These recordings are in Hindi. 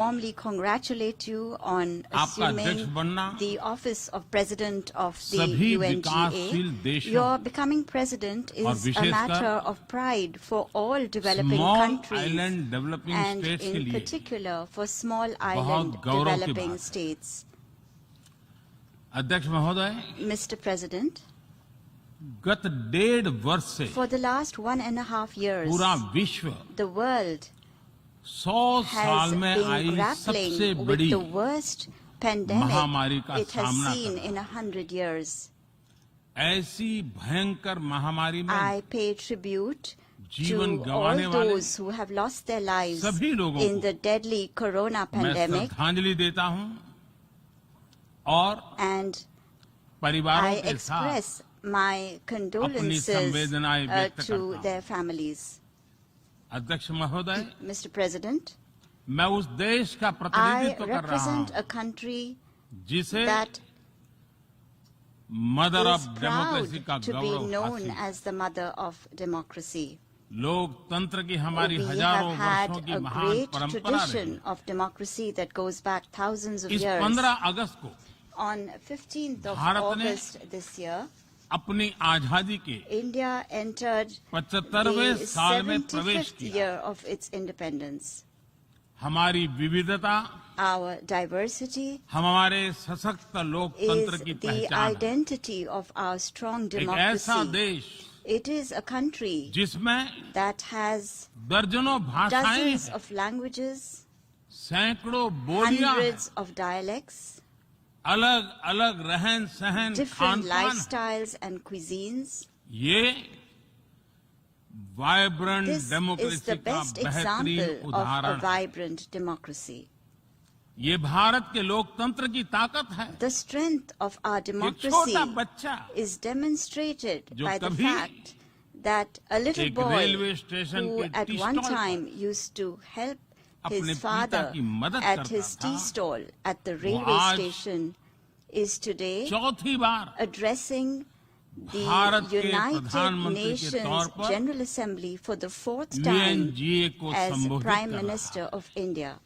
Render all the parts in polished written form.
warmly congratulate you on assuming the office of President of the UNGA. Your becoming president is a matter of pride for all developing countries and in particular for small island developing states. Mr. President, गत 1.5 वर्ष से for the last 1.5 years, पूरा विश्व the world 100 साल has में been आई सबसे grappling with बड़ी the worst pandemic महामारी का it has सामना seen कर in 100 years. ऐसी भयंकर महामारी में I pay tribute जीवन to all गंवाने वाले those who have lost their lives सभी लोगों in को the deadly corona मैं pandemic, श्रद्धांजलि देता हूं और and परिवारों I के साथ express my condolences संवेदनाएं व्यक्त to करता their families. अध्यक्ष महोदय Mr. President, मैं उस देश का I प्रतिनिधित्व कर रहा represent हूं a country जिसे that mother of is proud democracy का to be गौरव known हासिल as the mother of democracy. लोकतंत्र की हमारी We have हजारों had वर्षों की a महान great परंपरा रही tradition of democracy that goes back thousands of इस years. 15 अगस्त को On 15th of भारत ने August this year, अपनी आजादी के India entered 75वें the साल में प्रवेश 75th किया year of its independence. हमारी विविधता Our diversity हमारे सशक्त लोकतंत्र is की the पहचान है identity of our strong एक ऐसा democracy. देश It is a country जिसमें that has दर्जनों भाषाएं dozens हैं, of languages, सैकड़ों बोलियां हैं, hundreds of dialects, अलग अलग रहन सहन different खान पान lifestyles and cuisines. ये vibrant This is democracy the का best बेहतरीन example of a उदाहरण है। vibrant democracy. ये भारत के लोकतंत्र की ताकत है। The strength of our एक democracy छोटा बच्चा is demonstrated जो by the कभी fact that a little एक boy रेलवे स्टेशन who के at T one stall time used to help अपने his पिता father की मदद at करता his tea था, stall at the railway आज station is today चौथी बार addressing the भारत के United प्रधानमंत्री के तौर Nations पर General Assembly for the fourth time UNGA को as संबोधित Prime कर रहा है। Minister of India.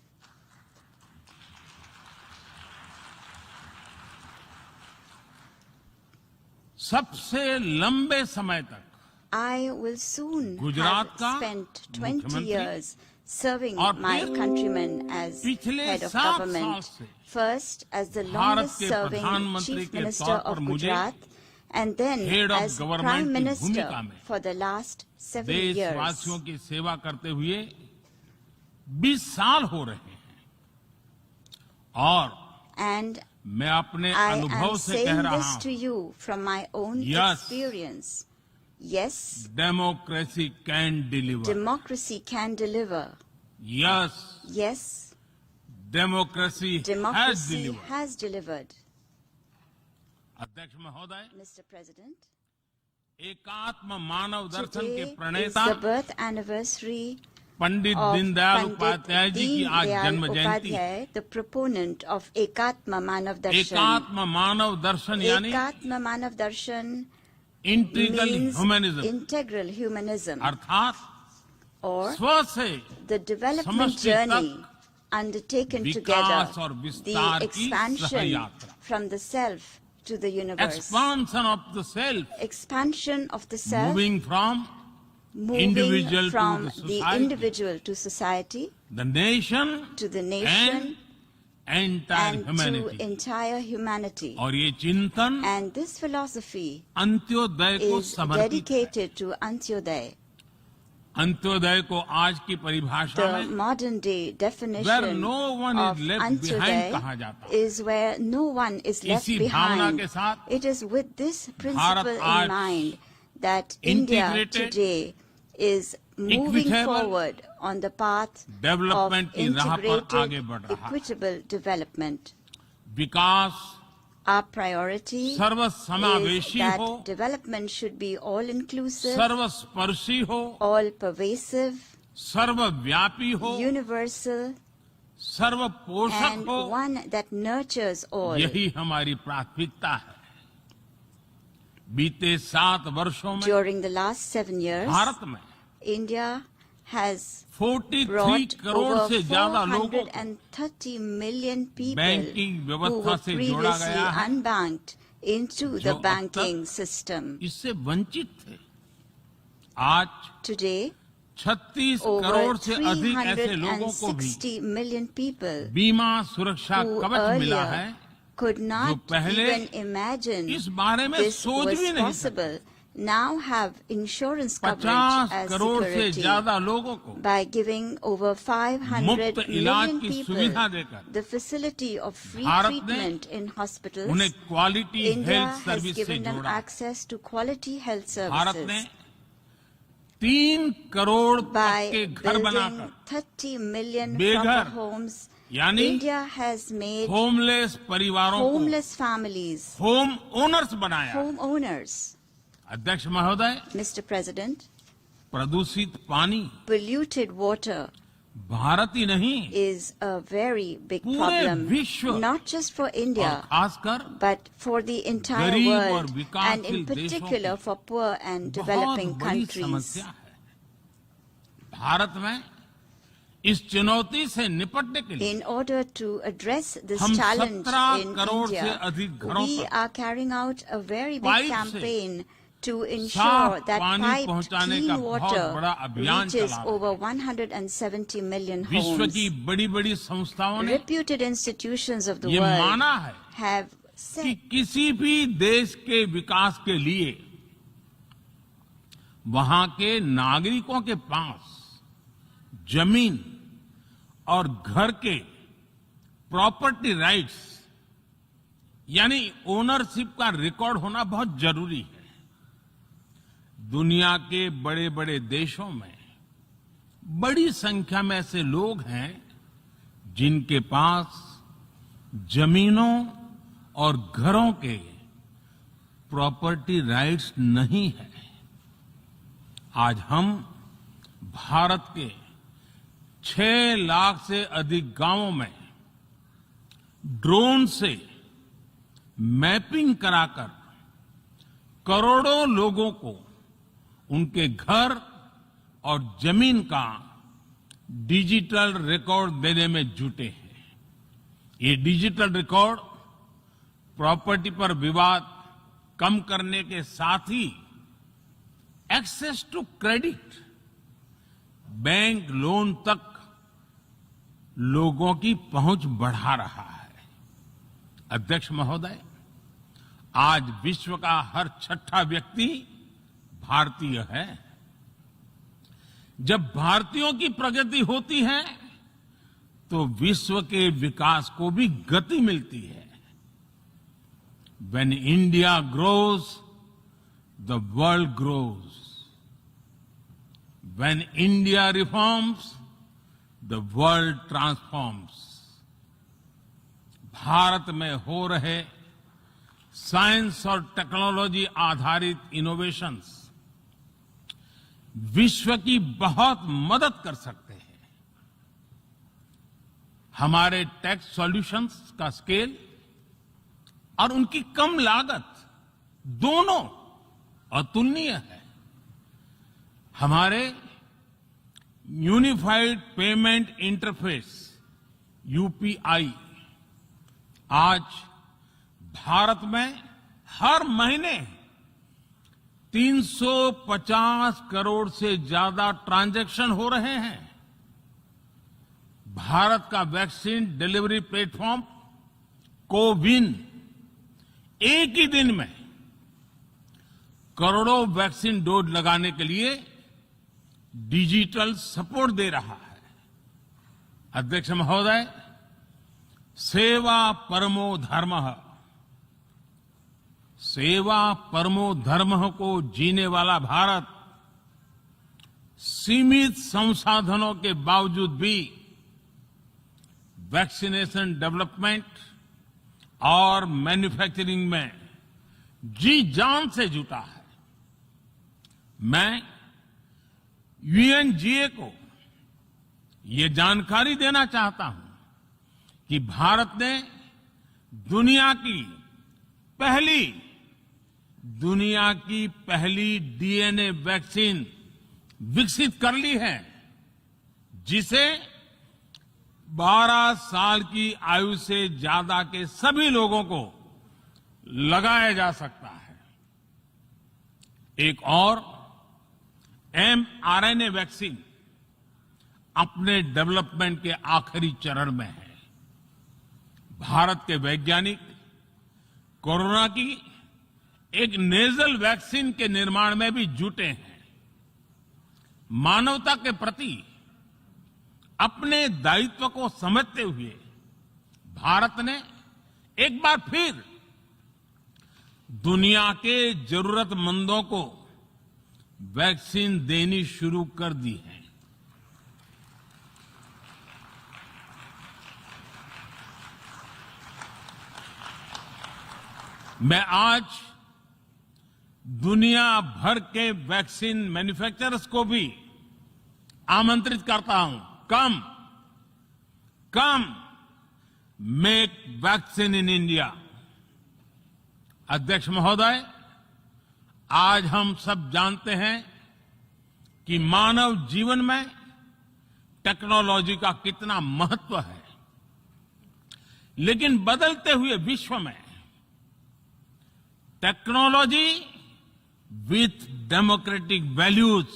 सबसे लंबे समय तक I will soon Gujarat have का spent 20 मुख्यमंत्री years serving और my फिर countrymen as पिछले head of 7 साल government. से First as the Bharat longest के serving प्रधानमंत्री Chief के Minister तौर पर of मुझे Gujarat and then Head of as Government Prime की Minister भूमिका में for the last 7 years. देशवासियों की सेवा करते हुए 20 साल हो रहे हैं और And मैं अपने I अनुभव am से कह saying रहा this to हूं you from my own Yes. experience. Yes, democracy can deliver democracy can deliver. Yes Yes, democracy has democracy deliver has delivered. अध्यक्ष महोदय Mr. President, एकात्म मानव दर्शन के today is प्रणेता the birth anniversary Pandit of Deendayal Pandit Upadhyay ji की आज Deen जन्म Dayal Jayanti Upadhyay, the proponent of Ekatma Manav Darshan. एकात्म मानव दर्शन यानी Ekatma Manav Darshan integral means humanism integral humanism, अर्थात or स्व से the development समष्टि journey तक undertaken विकास और together, विस्तार the की expansion सहयात्रा from the self to the universe, expansion of the self expansion of the self, moving from moving individual to from the the society, individual to society, the nation to the nation, and entire and humanity to entire humanity. और ये चिंतन And this philosophy अंत्योदय को is समर्पित है। dedicated to Antyodaya. अंत्योदय को आज की परिभाषा The में modern day where definition no one is of left behind कहा Antyodaya जाता है। is where no one is left इसी भावना behind. के साथ It is with this principle आज in mind that India integrated, today is moving equitable forward on the path of development की राह पर आगे integrated, बढ़ रहा है। equitable development. Vikas Our priority is सर्वसमावेशी that हो, development should be all-inclusive, सर्वस्पर्शी हो, all-pervasive, सर्वव्यापी हो, universal, सर्वपोषक and हो। one that nurtures all. यही हमारी प्राथमिकता है। बीते 7 वर्षों में During the last 7 years, Bharat में India has 43 brought crore over से ज्यादा लोगों को 430 million people बैंकिंग who व्यवस्था were से जोड़ा previously गया है, unbanked into जो the अब banking तक system. इससे वंचित थे। आज Today, 36 over करोड़ से अधिक ऐसे लोगों को भी 360 million people बीमा सुरक्षा who कवच मिला है, earlier could not पहले even imagine इस बारे में this सोच was भी नहीं possible, now have insurance 50 coverage as crore से security. ज्यादा लोगों को By giving over 500 मुफ्त इलाज million की people सुविधा देकर the facility of free Bharat ने treatment in hospitals, उन्हें quality India health has service से given them जोड़ा। access to quality health Bharat ने services. 3 करोड़ By पक्के घर building बनाकर 30 million बेघर, proper homes, यानी India has made होमलेस परिवारों को homeless families होम ओनर्स बनाया। homeowners. अध्यक्ष महोदय, Mr. President, प्रदूषित पानी polluted water भारत ही नहीं is a very big पूरे problem, विश्व not just for और India, खासकर but for the entire गरीब और world, and विकासशील in देशों particular की for poor and बहुत developing बड़ी countries. समस्या है। भारत में इस चुनौती से निपटने के लिए In order to address this हम challenge 17 in करोड़ से India, अधिक घरों we तक are carrying out a very big pipe से campaign to ensure साफ that पानी piped पहुंचाने का clean बहुत water बड़ा अभियान reaches चला रहे हैं। over 170 million विश्व homes. की बड़ी-बड़ी संस्थाओं ने Reputed institutions of the ये world माना है have कि said किसी भी देश के विकास के लिए वहां के नागरिकों के पास जमीन और घर के प्रॉपर्टी राइट्स यानी ओनरशिप का रिकॉर्ड होना बहुत जरूरी है। दुनिया के बड़े बड़े देशों में बड़ी संख्या में ऐसे लोग हैं जिनके पास जमीनों और घरों के प्रॉपर्टी राइट्स नहीं है। आज हम भारत के 6 लाख से अधिक गांवों में ड्रोन से मैपिंग कराकर करोड़ों लोगों को उनके घर और जमीन का डिजिटल रिकॉर्ड देने में जुटे हैं। ये डिजिटल रिकॉर्ड प्रॉपर्टी पर विवाद कम करने के साथ ही access to credit, bank loan तक लोगों की पहुंच बढ़ा रहा है। अध्यक्ष महोदय, आज विश्व का हर 6ठा व्यक्ति भारतीय है। जब भारतीयों की प्रगति होती है तो विश्व के विकास को भी गति मिलती है। When India grows, the world grows. When India reforms, the world transforms. Bharat में हो रहे साइंस और टेक्नोलॉजी आधारित इनोवेशंस विश्व की बहुत मदद कर सकते हैं। हमारे टेक सॉल्यूशंस का स्केल और उनकी कम लागत दोनों अतुलनीय है। हमारे यूनिफाइड पेमेंट इंटरफेस यूपीआई आज भारत में हर महीने 350 करोड़ से ज्यादा ट्रांजैक्शन हो रहे हैं। भारत का वैक्सीन डिलीवरी प्लेटफॉर्म कोविन एक ही दिन में करोड़ों वैक्सीन डोज लगाने के लिए डिजिटल सपोर्ट दे रहा है। अध्यक्ष महोदय, सेवा परमो धर्मः, सेवा परमो धर्मः को जीने वाला भारत सीमित संसाधनों के बावजूद भी वैक्सीनेशन डेवलपमेंट और मैन्युफैक्चरिंग में जी जान से जुटा है। मैं यूएनजीए को ये जानकारी देना चाहता हूं कि भारत ने दुनिया की पहली डीएनए वैक्सीन विकसित कर ली है। जिसे 12 साल की आयु से ज्यादा के सभी लोगों को लगाया जा सकता है। एक और mRNA वैक्सीन अपने डेवलपमेंट के आखिरी चरण में है। भारत के वैज्ञानिक कोरोना की एक नेजल वैक्सीन के निर्माण में भी जुटे हैं। मानवता के प्रति अपने दायित्व को समझते हुए भारत ने एक बार फिर दुनिया के जरूरतमंदों को वैक्सीन देनी शुरू कर दी है। मैं आज दुनिया भर के वैक्सीन मैन्युफैक्चरर्स को भी आमंत्रित करता हूं, कम मेक वैक्सीन इन इंडिया। अध्यक्ष महोदय, आज हम सब जानते हैं कि मानव जीवन में टेक्नोलॉजी का कितना महत्व है, लेकिन बदलते हुए विश्व में टेक्नोलॉजी विथ डेमोक्रेटिक वैल्यूज,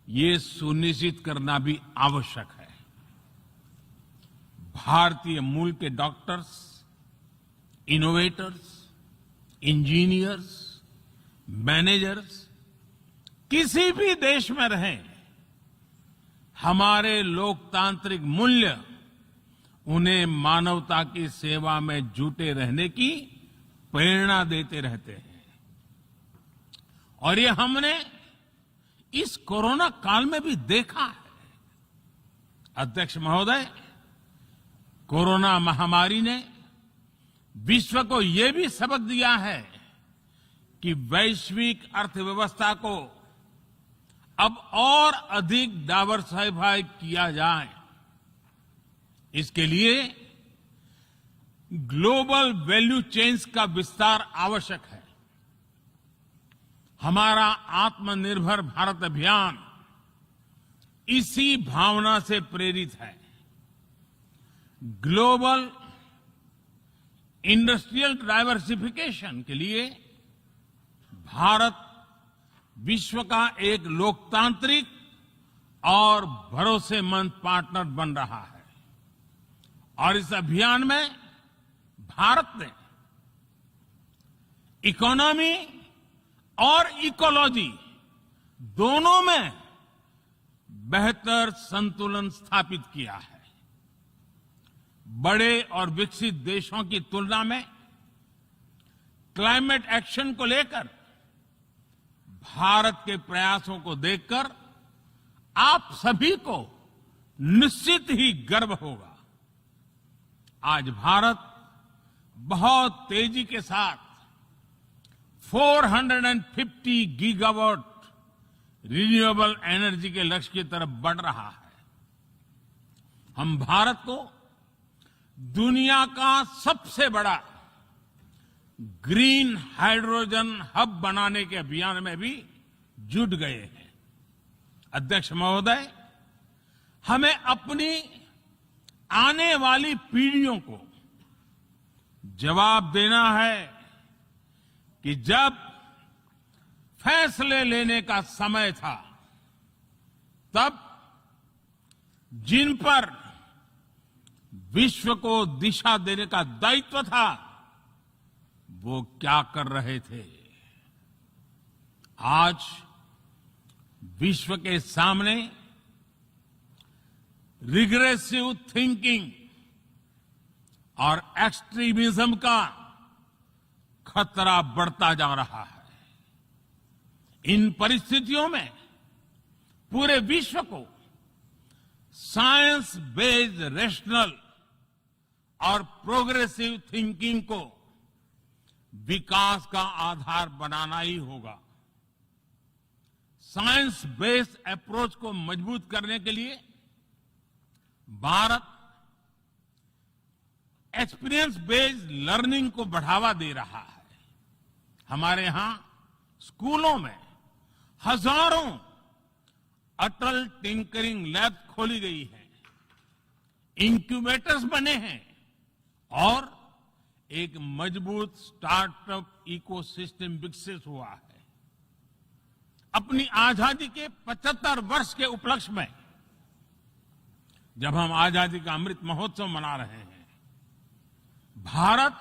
ये सुनिश्चित करना भी आवश्यक है। भारतीय मूल के डॉक्टर्स, इनोवेटर्स, इंजीनियर्स, मैनेजर्स किसी भी देश में रहें, हमारे लोकतांत्रिक मूल्य उन्हें मानवता की सेवा में जुटे रहने की प्रेरणा देते रहते हैं। और ये हमने इस कोरोना काल में भी देखा है। अध्यक्ष महोदय, कोरोना महामारी ने विश्व को ये भी सबक दिया है कि वैश्विक अर्थव्यवस्था को अब और अधिक डाइवर्सिफाई किया जाए। इसके लिए ग्लोबल वैल्यू चेन्स का विस्तार आवश्यक है। हमारा आत्मनिर्भर भारत अभियान इसी भावना से प्रेरित है। ग्लोबल इंडस्ट्रियल डाइवर्सिफिकेशन के लिए भारत विश्व का एक लोकतांत्रिक और भरोसेमंद पार्टनर बन रहा है। और इस अभियान में भारत ने इकोनॉमी और इकोलॉजी दोनों में बेहतर संतुलन स्थापित किया है। बड़े और विकसित देशों की तुलना में क्लाइमेट एक्शन को लेकर भारत के प्रयासों को देखकर आप सभी को निश्चित ही गर्व होगा। आज भारत बहुत तेजी के साथ 450 गीगावाट रिन्यूएबल एनर्जी के लक्ष्य की तरफ बढ़ रहा है। हम भारत को दुनिया का सबसे बड़ा ग्रीन हाइड्रोजन हब बनाने के अभियान में भी जुट गए हैं। अध्यक्ष महोदय, हमें अपनी आने वाली पीढ़ियों को जवाब देना है कि जब फैसले लेने का समय था, तब जिन पर विश्व को दिशा देने का दायित्व था, वो क्या कर रहे थे। आज विश्व के सामने रिग्रेसिव थिंकिंग और एक्सट्रीमिज्म का खतरा बढ़ता जा रहा है। इन परिस्थितियों में पूरे विश्व को साइंस बेस्ड रेशनल और प्रोग्रेसिव थिंकिंग को विकास का आधार बनाना ही होगा। साइंस बेस्ड अप्रोच को मजबूत करने के लिए भारत एक्सपीरियंस बेस्ड लर्निंग को बढ़ावा दे रहा है। हमारे यहां स्कूलों में हजारों अटल टिंकरिंग लैब खोली गई हैं, इंक्यूबेटर्स बने हैं और एक मजबूत स्टार्टअप इकोसिस्टम विकसित हुआ है। अपनी आजादी के 75 वर्ष के उपलक्ष्य में जब हम आजादी का अमृत महोत्सव मना रहे हैं, भारत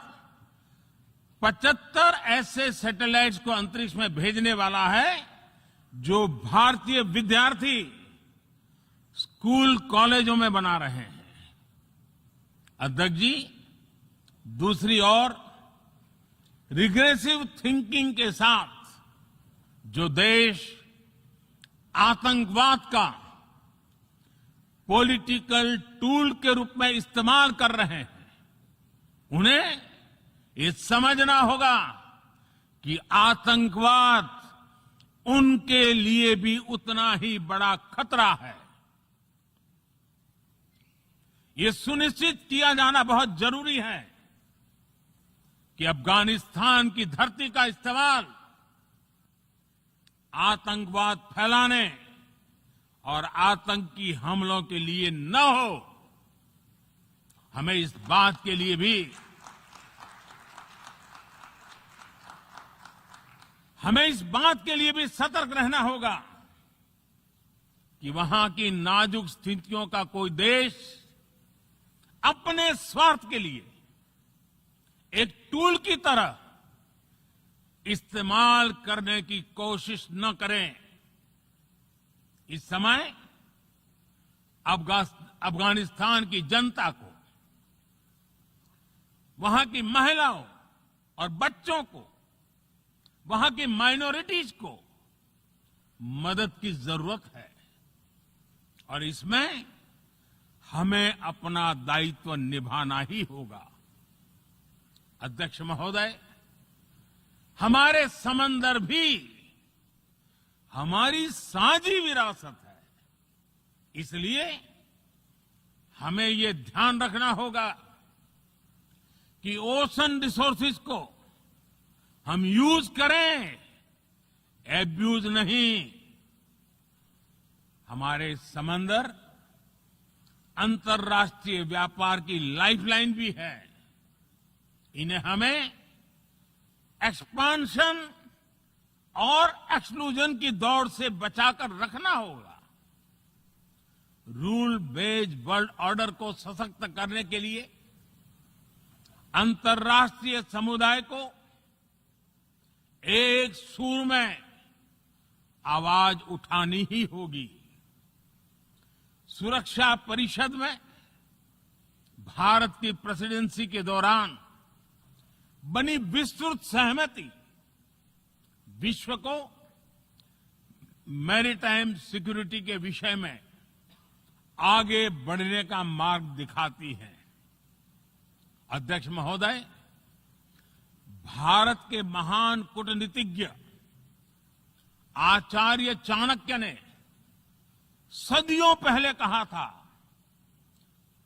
75 ऐसे सैटेलाइट्स को अंतरिक्ष में भेजने वाला है जो भारतीय विद्यार्थी स्कूल कॉलेजों में बना रहे हैं। अध्यक्ष जी, दूसरी ओर रिग्रेसिव थिंकिंग के साथ जो देश आतंकवाद का पॉलिटिकल टूल के रूप में इस्तेमाल कर रहे हैं, उन्हें ये समझना होगा कि आतंकवाद उनके लिए भी उतना ही बड़ा खतरा है। ये सुनिश्चित किया जाना बहुत जरूरी है कि अफगानिस्तान की धरती का इस्तेमाल आतंकवाद फैलाने और आतंकी हमलों के लिए न हो। हमें इस बात के लिए भी सतर्क रहना होगा कि वहां की नाजुक स्थितियों का कोई देश अपने स्वार्थ के लिए एक टूल की तरह इस्तेमाल करने की कोशिश न करें। इस समय अफगानिस्तान की जनता को, वहां की महिलाओं और बच्चों को, वहां की माइनॉरिटीज को मदद की जरूरत है और इसमें हमें अपना दायित्व निभाना ही होगा। अध्यक्ष महोदय, हमारे समंदर भी हमारी साझी विरासत है, इसलिए हमें ये ध्यान रखना होगा कि ओशन रिसोर्सेज को हम यूज करें, एब्यूज नहीं। हमारे समंदर अंतर्राष्ट्रीय व्यापार की लाइफलाइन भी है। इन्हें हमें एक्सपांशन और एक्सक्लूजन की दौड़ से बचाकर रखना होगा। रूल बेस्ड वर्ल्ड ऑर्डर को सशक्त करने के लिए अंतर्राष्ट्रीय समुदाय को एक सुर में आवाज उठानी ही होगी। सुरक्षा परिषद में भारत की प्रेसिडेंसी के दौरान बनी विस्तृत सहमति विश्व को मैरीटाइम सिक्योरिटी के विषय में आगे बढ़ने का मार्ग दिखाती है। अध्यक्ष महोदय, भारत के महान कूटनीतिज्ञ आचार्य चाणक्य ने सदियों पहले कहा था,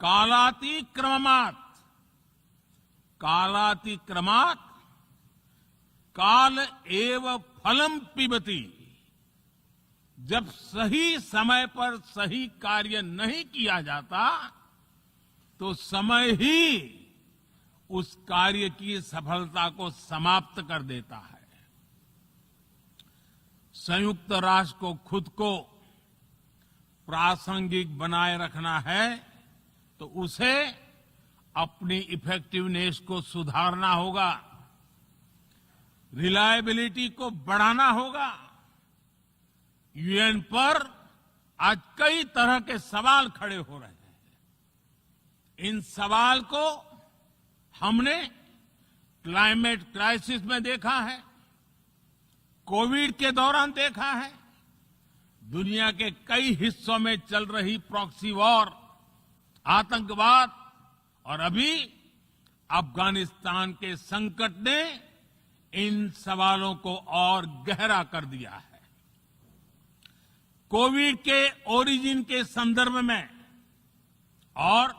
कालातिक्रमणात् काल एव फलम पिबति। जब सही समय पर सही कार्य नहीं किया जाता तो समय ही उस कार्य की सफलता को समाप्त कर देता है। संयुक्त राष्ट्र को खुद को प्रासंगिक बनाए रखना है तो उसे अपनी इफेक्टिवनेस को सुधारना होगा, रिलायबिलिटी को बढ़ाना होगा। यूएन पर आज कई तरह के सवाल खड़े हो रहे हैं। इन सवाल को हमने क्लाइमेट क्राइसिस में देखा है, कोविड के दौरान देखा है, दुनिया के कई हिस्सों में चल रही प्रॉक्सी वॉर, आतंकवाद और अभी अफगानिस्तान के संकट ने इन सवालों को और गहरा कर दिया है। कोविड के ओरिजिन के संदर्भ में और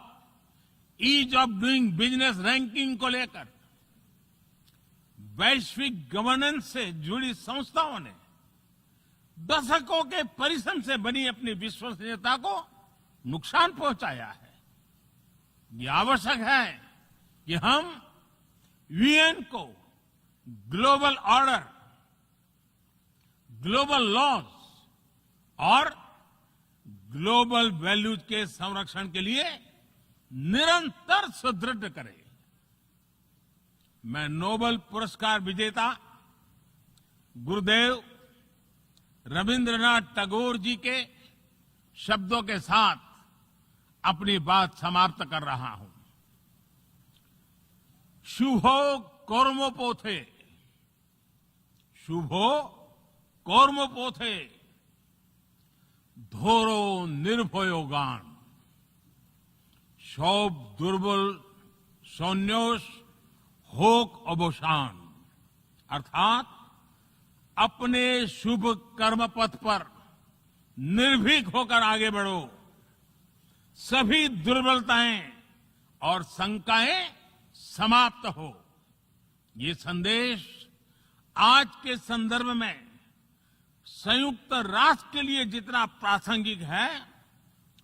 ease of doing business ranking को लेकर वैश्विक गवर्नेंस से जुड़ी संस्थाओं ने दशकों के परिश्रम से बनी अपनी विश्वसनीयता को नुकसान पहुंचाया है। ये आवश्यक है कि हम यूएन को ग्लोबल ऑर्डर, ग्लोबल लॉज और ग्लोबल वैल्यूज के संरक्षण के लिए निरंतर सुदृढ़ करें। मैं नोबेल पुरस्कार विजेता गुरुदेव रविंद्रनाथ टैगोर जी के शब्दों के साथ अपनी बात समाप्त कर रहा हूं। शुभो कर्मोपोथे, शुभो कर्मोपोथे, ধোরো নির্ভয়োগান, সব দুর্বল সৈন্যস হোক অবসাन। अर्थात अपने शुभ कर्म पथ पर निर्भीक होकर आगे बढ़ो, सभी दुर्बलताएं और शंकाएं समाप्त हो। ये संदेश आज के संदर्भ में संयुक्त राष्ट्र के लिए जितना प्रासंगिक है,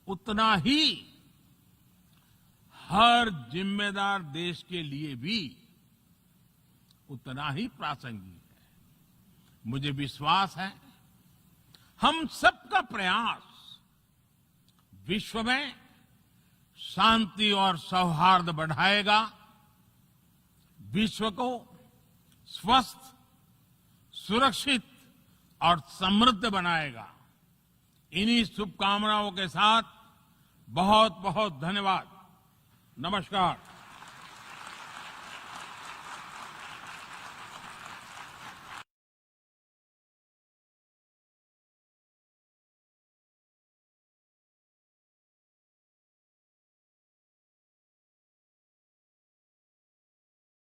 उतना ही हर जिम्मेदार देश के लिए भी उतना ही प्रासंगिक है। मुझे विश्वास है हम सबका प्रयास विश्व में शांति और सौहार्द बढ़ाएगा, विश्व को स्वस्थ, सुरक्षित और समृद्ध बनाएगा। इन्हीं शुभकामनाओं के साथ बहुत बहुत धन्यवाद। नमस्कार।